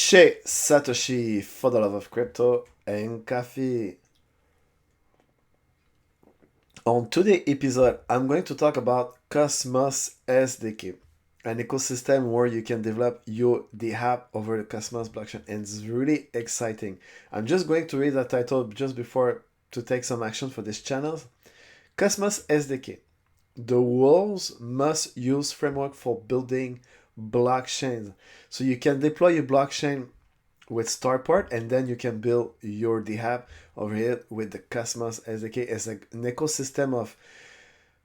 Chez Satoshi for the love of crypto and coffee. On today's episode, I'm going to talk about Cosmos SDK, an ecosystem where you can develop the app over the Cosmos blockchain, and it's really exciting. I'm just going to read the title just before to take some action for this channel. Cosmos SDK. The world's most used framework for building blockchains. So you can deploy your blockchain with Starport, and then you can build your DAPP over here with the Cosmos SDK. It's an ecosystem of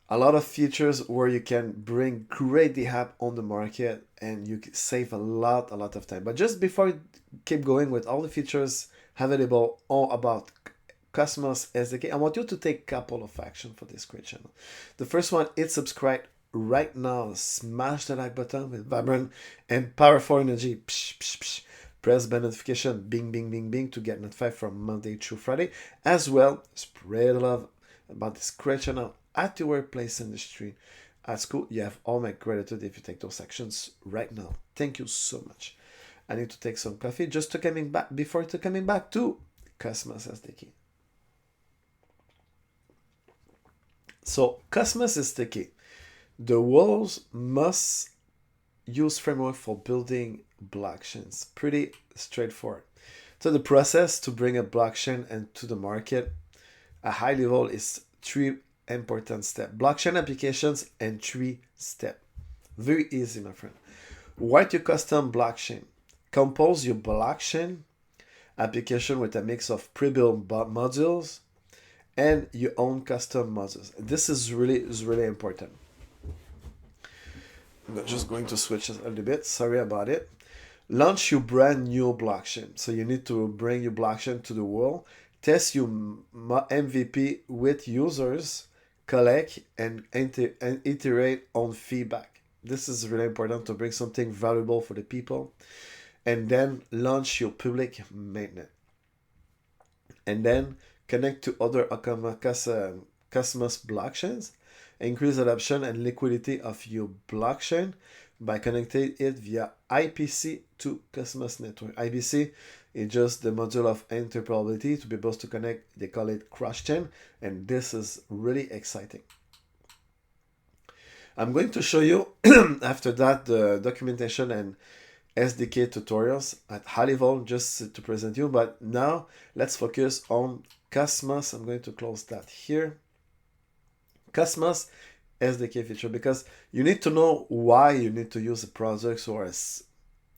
a lot of features where you can bring great DAPP on the market and you can save a lot of time. But just before we keep going with all the features available all about Cosmos SDK, I want you to take a couple of action for this great channel. The first one is subscribe right now. Smash the like button with vibrant and powerful energy. Psh, psh, psh. Press bell notification, bing, bing, bing, bing, to get notified from Monday through Friday. As well, spread love about this great channel at your workplace, in the street, at school. You have all my gratitude if you take those actions right now. Thank you so much. I need to take some coffee just to coming back to Cosmos SDK. So Cosmos SDK, the world's most used framework for building blockchains. Pretty straightforward. So the process to bring a blockchain into the market at high level is three important steps. Blockchain applications and 3 steps. Very easy, my friend. Write your custom blockchain. Compose your blockchain application with a mix of pre-built modules and your own custom modules. This is really important. I'm just going to switch a little bit. Sorry about it. Launch your brand new blockchain. So you need to bring your blockchain to the world. Test your MVP with users. Collect and iterate on feedback. This is really important to bring something valuable for the people. And then launch your public mainnet. And then connect to other Cosmos blockchains. Increase adoption and liquidity of your blockchain by connecting it via IPC to Cosmos network. IPC is just the module of interoperability to be able to connect. They call it cross-chain, and this is really exciting. I'm going to show you after that the documentation and SDK tutorials at high level just to present you. But now let's focus on Cosmos. I'm going to close that here. Cosmos SDK feature, because you need to know why you need to use a product or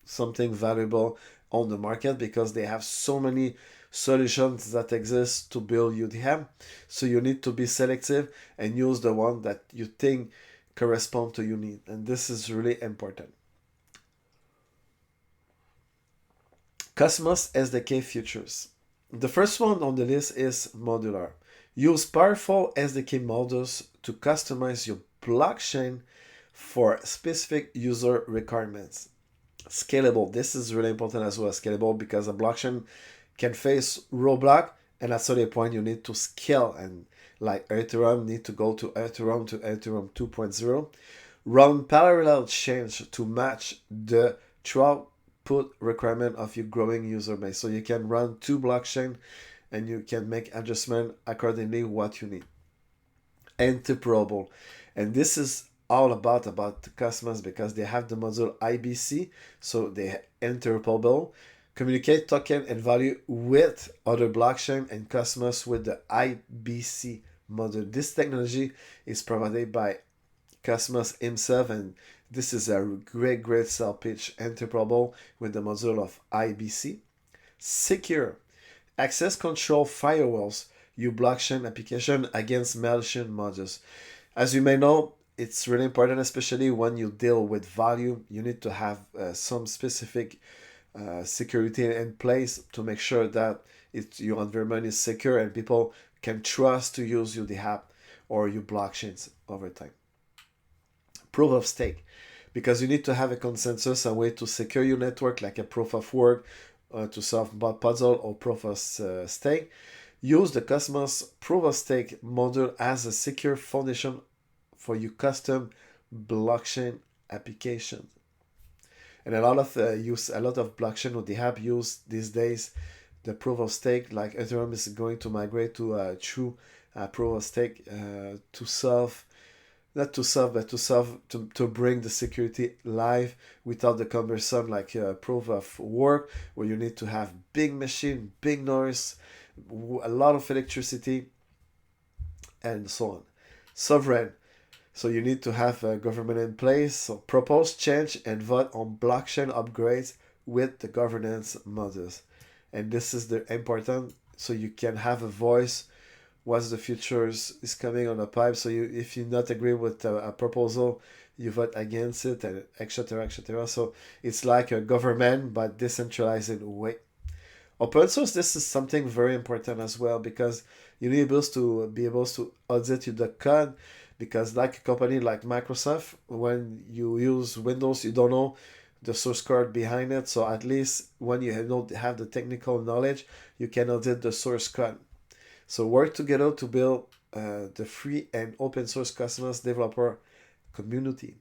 something valuable on the market, because they have so many solutions that exist to build UDM. So you need to be selective and use the one that you think correspond to your need. And this is really important. Cosmos SDK features. The first one on the list is modular. Use powerful SDK modules to customize your blockchain for specific user requirements. Scalable. This is really important as well. Scalable, because a blockchain can face roadblock, and at a certain point you need to scale, and like Ethereum need to go to Ethereum 2.0. Run parallel chains to match the throughput requirement of your growing user base. So you can run 2 blockchains and you can make adjustment accordingly what you need. Interoperable. And this is all about Cosmos, because they have the module IBC, so they interoperable, communicate token and value with other blockchain, and Cosmos with the IBC module. This technology is provided by Cosmos himself, and this is a great sell pitch. Interoperable with the module of IBC. Secure. Access control firewalls your blockchain application against malicious modules. As you may know, it's really important, especially when you deal with value. You need to have some specific security in place to make sure that your environment is secure and people can trust to use your DAPP or your blockchains over time. Proof of stake, because you need to have a consensus, a way to secure your network, like a proof of work, to solve puzzle or proof of stake. Use the Cosmos proof of stake module as a secure foundation for your custom blockchain application. And a lot of blockchain with the DAPP use these days the proof of stake. Like Ethereum is going to migrate to a true proof of stake to solve not to solve but to bring the security live without the cumbersome like proof of work, where you need to have big machine, big noise, a lot of electricity, and so on. Sovereign, so you need to have a government in place. So propose change and vote on blockchain upgrades with the governance models. And this is the important, so you can have a voice. What's the future is coming on the pipe. So you, if you not agree with a proposal, you vote against it, and etc. etc. So it's like a government but decentralized way. Open source, this is something very important as well, because you need to be able to audit the code, because like a company like Microsoft, when you use Windows, you don't know the source code behind it. So at least when you don't have the technical knowledge, you can audit the source code. So work together to build the free and open source Cosmos developer community.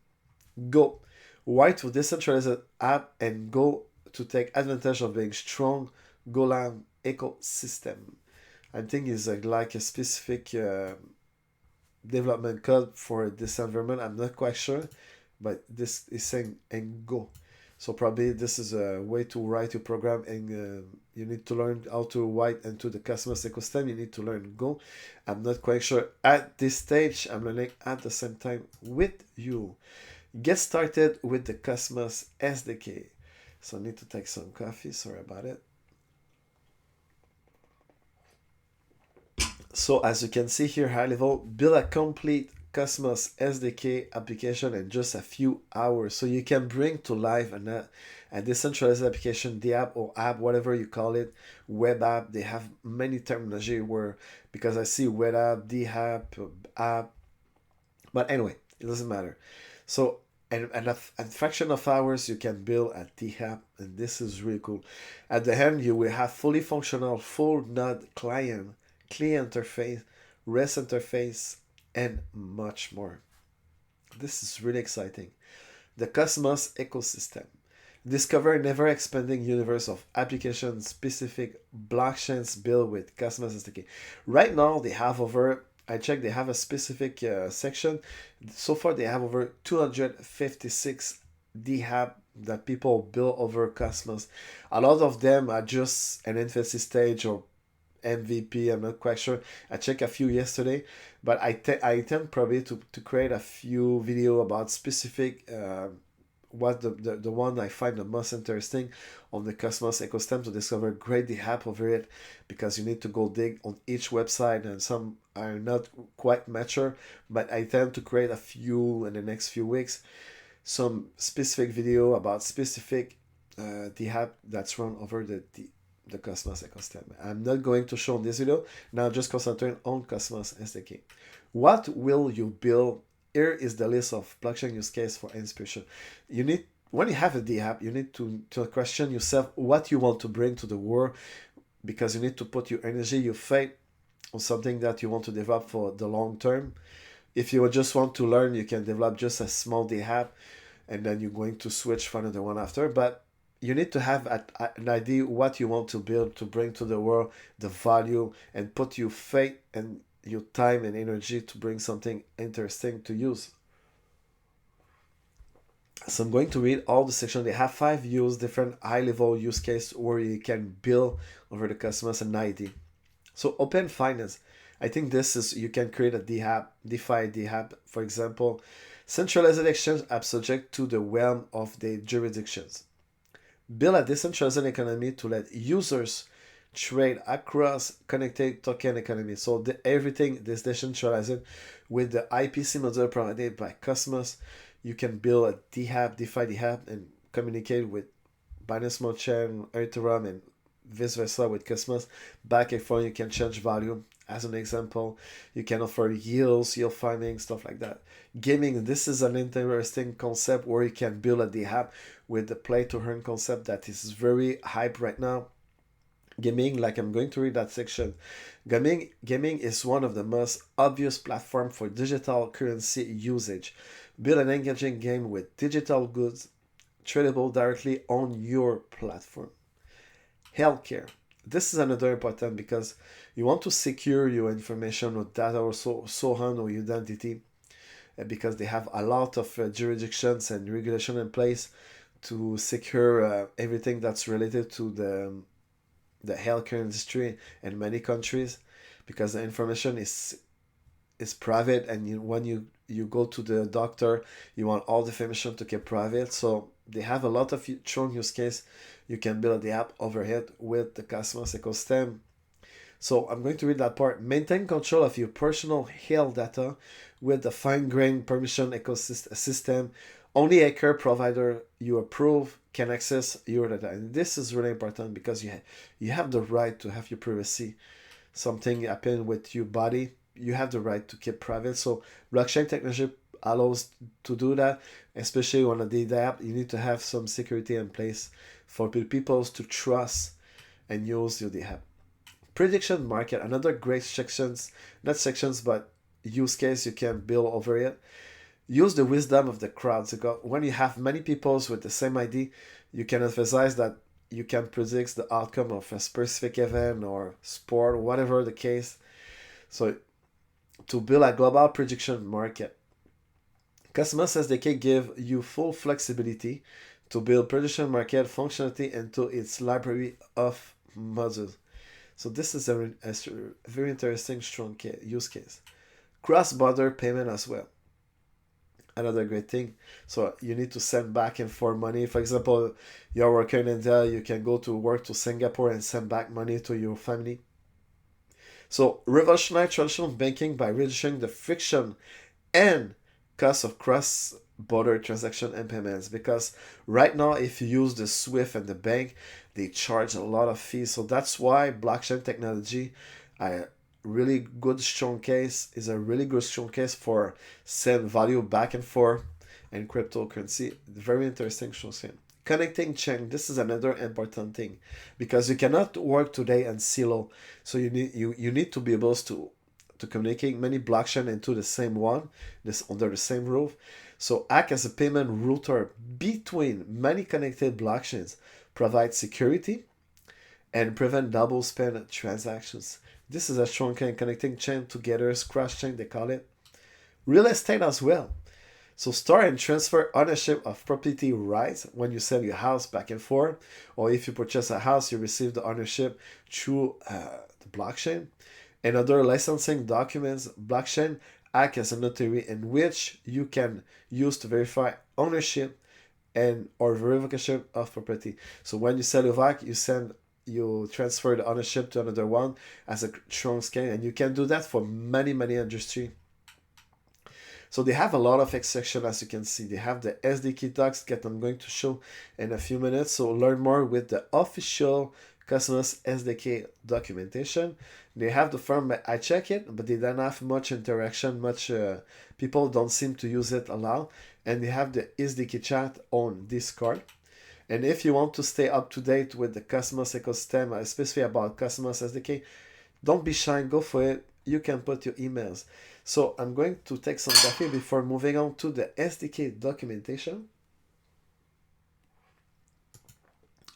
Go. Why to decentralize app and go to take advantage of being strong Golang ecosystem. I think it's like a specific development code for this environment. I'm not quite sure, but this is saying and go. So probably this is a way to write your program, and you need to learn how to write into the Cosmos ecosystem. You need to learn Go. I'm not quite sure at this stage. I'm learning at the same time with you. Get started with the Cosmos SDK. So I need to take some coffee. Sorry about it. So as you can see here, high level, build a complete Cosmos SDK application in just a few hours. So you can bring to life a decentralized application, DAPP or app, whatever you call it, web app. They have many terminology where, because I see web app, DAPP, app. But anyway, it doesn't matter. So and a fraction of hours you can build a DAPP, and this is really cool. At the end, you will have fully functional full node client, clean interface, REST interface, and much more. This is really exciting. The Cosmos ecosystem. Discover a never-expanding universe of application-specific blockchains built with Cosmos SDK. Right now, they have over, I checked, they have a specific section. So far, they have over 256 DAPP that people build over Cosmos. A lot of them are just an infancy stage or MVP. I'm not quite sure. I checked a few yesterday, but I intend probably to create a few video about specific what the one I find the most interesting on the Cosmos ecosystem, to discover great DAPP over it, because you need to go dig on each website, and some are not quite mature, but I tend to create a few in the next few weeks, some specific video about specific DAPP that's run over the Cosmos ecosystem. I'm not going to show in this video. Now just concentrate on Cosmos SDK. What will you build? Here is the list of blockchain use case for inspiration. You need, when you have a DAPP, you need to question yourself what you want to bring to the world, because you need to put your energy, your faith on something that you want to develop for the long term. If you just want to learn, you can develop just a small DAPP, and then you're going to switch for another one after. But you need to have an idea what you want to build to bring to the world, the value, and put your faith and your time and energy to bring something interesting to use. So I'm going to read all the sections. They have 5 different high-level use cases where you can build over the Cosmos an ID. So open finance. I think this is, you can create a DAPP, DeFi DAPP, for example. Centralized exchange are subject to the realm of the jurisdictions. Build a decentralized economy to let users trade across connected token economy. So everything is decentralized with the IPC model provided by Cosmos. You can build a DAPP, DeFi DAPP, and communicate with Binance Smart Chain, Ethereum, and vice versa with Cosmos. Back and forth, you can change value. As an example, you can offer yields, yield farming, stuff like that. Gaming, this is an interesting concept where you can build a DAPP with the play to earn concept that is very hype right now. Gaming, like I'm going to read that section. Gaming is one of the most obvious platforms for digital currency usage. Build an engaging game with digital goods tradable directly on your platform. Healthcare. This is another important because you want to secure your information or data or so on or identity because they have a lot of jurisdictions and regulation in place to secure everything that's related to the healthcare industry in many countries because the information is private and when you go to the doctor you want all the information to keep private, so they have a lot of strong use case. You can build the app overhead with the Cosmos ecosystem. So I'm going to read that part. Maintain control of your personal health data with the fine-grained permission ecosystem. Only a care provider you approve can access your data. And this is really important because you have the right to have your privacy. Something happen with your body, you have the right to keep private. So blockchain technology allows to do that, especially on a DAPP. You need to have some security in place for people to trust and use your DAPP. Prediction market, another great not sections, but use case you can build over it. Use the wisdom of the crowds. When you have many people with the same ID, you can emphasize that you can predict the outcome of a specific event or sport, whatever the case. So to build a global prediction market, Cosmos SDK give you full flexibility to build prediction market functionality into its library of modules. So this is a very interesting, strong use case. Cross-border payment as well. Another great thing. So you need to send back and forth money. For example, you're working in India, you can go to work to Singapore and send back money to your family. So revolutionize traditional banking by reducing the friction and cost of cross-border transaction and payments, because right now if you use the Swift and the bank, they charge a lot of fees. So that's why blockchain technology a really good strong case is a really good strong case for send value back and forth and cryptocurrency. Very interesting strong case. Connecting chain, this is another important thing because you cannot work today in silo. So you need to be able to communicate many blockchain into the same one, this under the same roof. So act as a payment router between many connected blockchains, provide security, and prevent double spend transactions. This is a strong connecting chain together, cross chain they call it. Real estate as well. So store and transfer ownership of property rights when you sell your house back and forth, or if you purchase a house, you receive the ownership through the blockchain. And other licensing documents, blockchain act as a notary in which you can use to verify ownership and or revocation of property. So when you sell your vac, you transfer the ownership to another one as a strong scale, and you can do that for many industry. So they have a lot of exception, as you can see. They have the SDK docs that I'm going to show in a few minutes. So learn more with the official Cosmos SDK documentation. They have the form, I check it, but they don't have much interaction, people don't seem to use it a lot. And they have the SDK chat on Discord. And if you want to stay up to date with the Cosmos ecosystem, especially about Cosmos SDK, don't be shy, go for it. You can put your emails. So I'm going to take some coffee before moving on to the SDK documentation.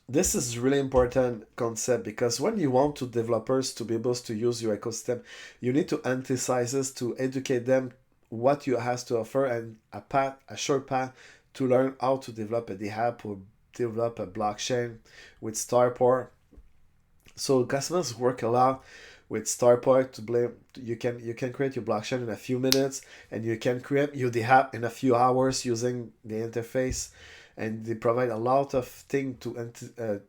This is really important concept because when you want to developers to be able to use your ecosystem, you need to emphasize to educate them what you have to offer and a short path to learn how to develop a DAPP or develop a blockchain with Starport. So customers work a lot with Starport to blame. You can create your blockchain in a few minutes, and you can create your DAPP in a few hours using the interface. And they provide a lot of things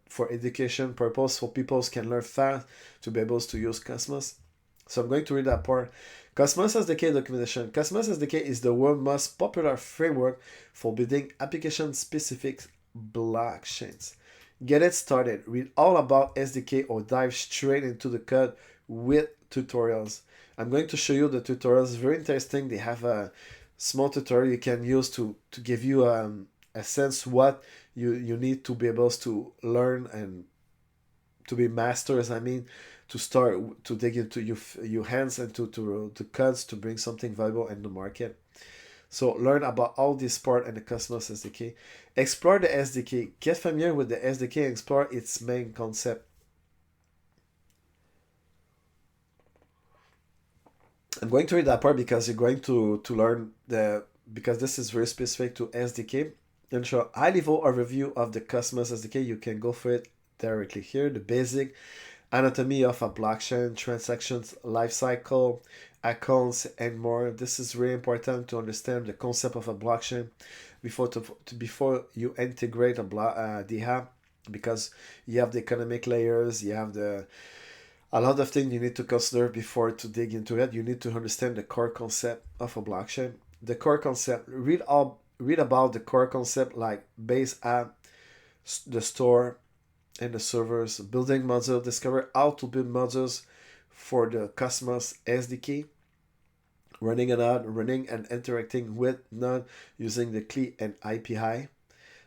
for education purpose, so people can learn fast to be able to use Cosmos. So I'm going to read that part. Cosmos SDK documentation. Cosmos SDK is the world's most popular framework for building application-specific blockchains. Get it started. Read all about SDK or dive straight into the code with tutorials. I'm going to show you the tutorials. Very interesting. They have a small tutorial you can use to give you a sense what you need to be able to learn and to be masters. I mean, to start to dig into your hands and to codes to bring something valuable in the market. So learn about all this part and the Cosmos SDK. Explore the SDK. Get familiar with the SDK and explore its main concept. I'm going to read that part because you're going to learn because this is very specific to SDK. And show high level overview of the Cosmos SDK. You can go for it directly here. The basic anatomy of a blockchain, transactions, lifecycle, accounts, and more. This is really important to understand the concept of a blockchain before you integrate the DAPP, because you have the economic layers, you have a lot of things you need to consider before to dig into it. You need to understand the core concept of a blockchain. The core concept, read about the core concept, like base app, the store, and the servers, building modules, discover how to build modules for the Cosmos SDK, running a node, running and interacting with node using the CLI and API.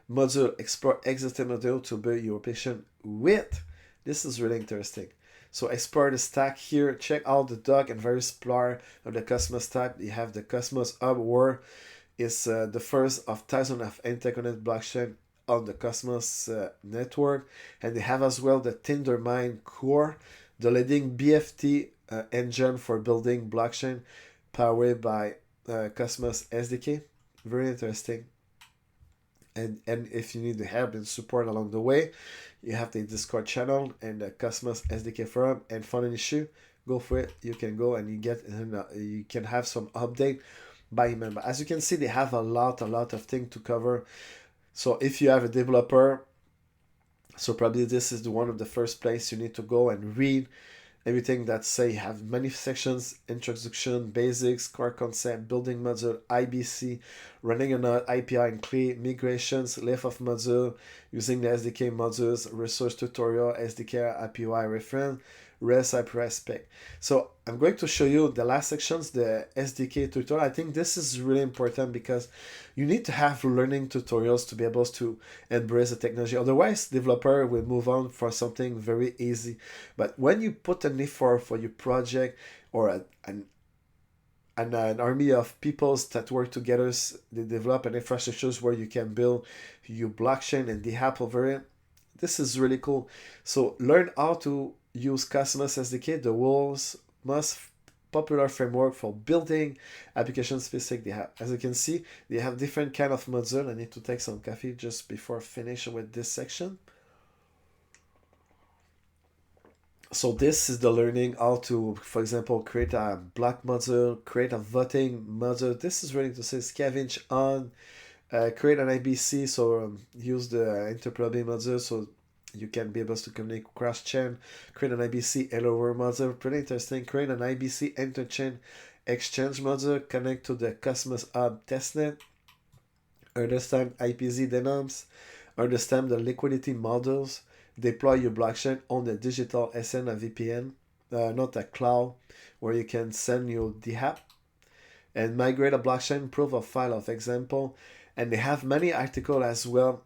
Module, explore existing module to build your application with. This is really interesting. So explore the stack here, check out the doc and various part of the Cosmos type. You have the Cosmos Hub, where is the first of thousands of interconnected blockchain on the Cosmos network, and they have as well the Tendermine core, the leading BFT engine for building blockchain powered by Cosmos SDK. Very interesting. And if you need the help and support along the way, you have the Discord channel and the Cosmos SDK forum. And find an issue, go for it. You can go and you can have some update by email. But as you can see, they have a lot of things to cover. So if you have a developer, so probably this is one of the first place you need to go and read everything that say have many sections: introduction, basics, core concept, building module, IBC, running a node, API and CLI, migrations, lift of module, using the SDK modules, resource tutorial, SDK API reference, REST API spec. So I'm going to show you the last sections, the SDK tutorial. I think this is really important because you need to have learning tutorials to be able to embrace the technology. Otherwise, developer will move on for something very easy. But when you put an effort for your project, or an army of peoples that work together, they develop an infrastructure where you can build your blockchain and the app over it. This is really cool. So learn how to use Cosmos SDK, the world's most popular framework for building application specific. They have, as you can see, they have different kind of module. I need to take some coffee just before finish with this section. So this is the learning how to, for example, create a block module, create a voting module. This is really to say scavenge on, create an IBC, so use the interoperable module so you can be able to communicate cross-chain, create an IBC allower module, pretty interesting, create an IBC inter-chain exchange module, connect to the Cosmos Hub testnet, understand IPZ denoms, understand the liquidity models, deploy your blockchain on the digital SN, a VPN, not a cloud, where you can send your DAPP, and migrate a blockchain proof of file of example. And they have many articles as well.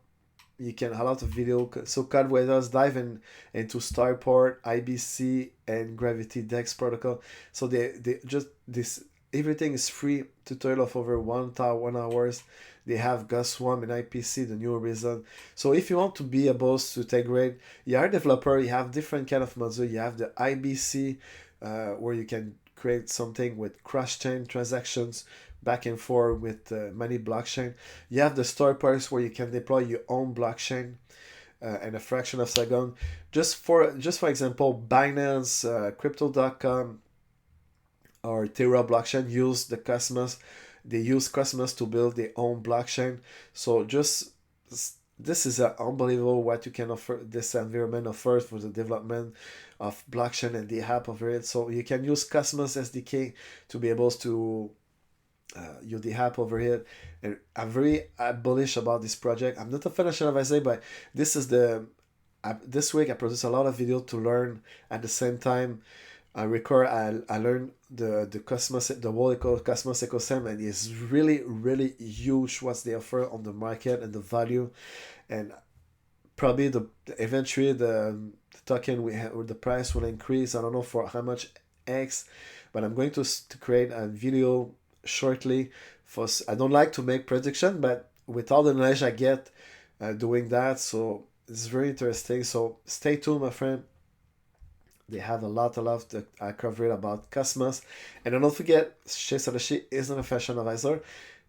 You can a lot of video. So Code with us dive into Starport, IBC, and Gravity Dex protocol. So they just this everything is free. Tutorial of over 1 hours. They have GusSwarm and IPC, the new reason. So if you want to be able to integrate, you are a developer, you have different kind of module. You have the IBC, where you can create something with cross-chain transactions back and forth with many blockchain. You have the store parts where you can deploy your own blockchain in a fraction of a second. Just for example, Binance, Crypto.com, or Terra blockchain use the Cosmos. They use Cosmos to build their own blockchain. So this is unbelievable what you can offer. This environment offers for the development of blockchain and the app over it. So you can use Cosmos SDK to be able to use the app over here. And I'm very bullish about this project. I'm not a financial advisor, but this is this week I produced a lot of video to learn. At the same time, I learned the Cosmos, the whole Cosmos ecosystem, and it's really huge what they offer on the market and the value, and probably eventually the token or the price will increase. I don't know for how much X, but I'm going to create a video shortly I don't like to make prediction, but with all the knowledge I get doing that, so it's very interesting. So stay tuned, my friend. They have a lot that I covered about Cosmos. And don't forget, Chez Satoshi isn't a fashion advisor.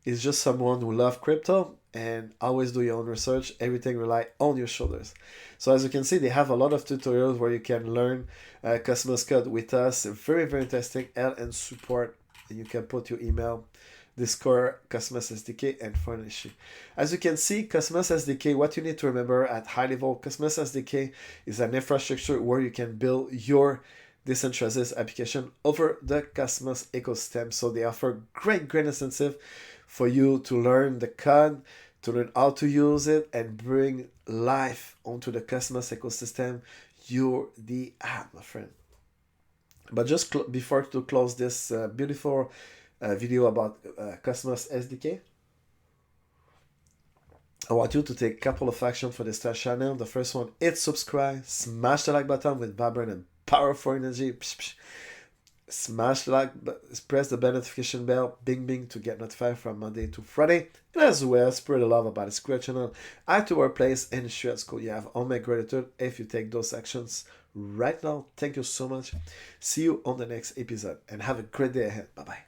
He's just someone who loves crypto, and always do your own research. Everything rely on your shoulders. So as you can see, they have a lot of tutorials where you can learn Cosmos code with us. Very, very interesting help and support. And you can put your email, Discord, Cosmos SDK, and furnish. As you can see, Cosmos SDK, what you need to remember at high level, Cosmos SDK is an infrastructure where you can build your decentralized application over the Cosmos ecosystem. So they offer great incentive for you to learn the code, to learn how to use it, and bring life onto the Cosmos ecosystem. You're the app, my friend. But just before to close this beautiful video about Cosmos SDK, I want you to take a couple of actions for this channel. The first one is subscribe, smash the like button with vibrant and powerful energy. Smash the like, press the bell notification bell, bing bing, to get notified from Monday to Friday. And as well, spread the love about this great channel, add to our place, and share at school. You have all my gratitude if you take those actions right now. Thank you so much. See you on the next episode, and have a great day ahead. Bye bye.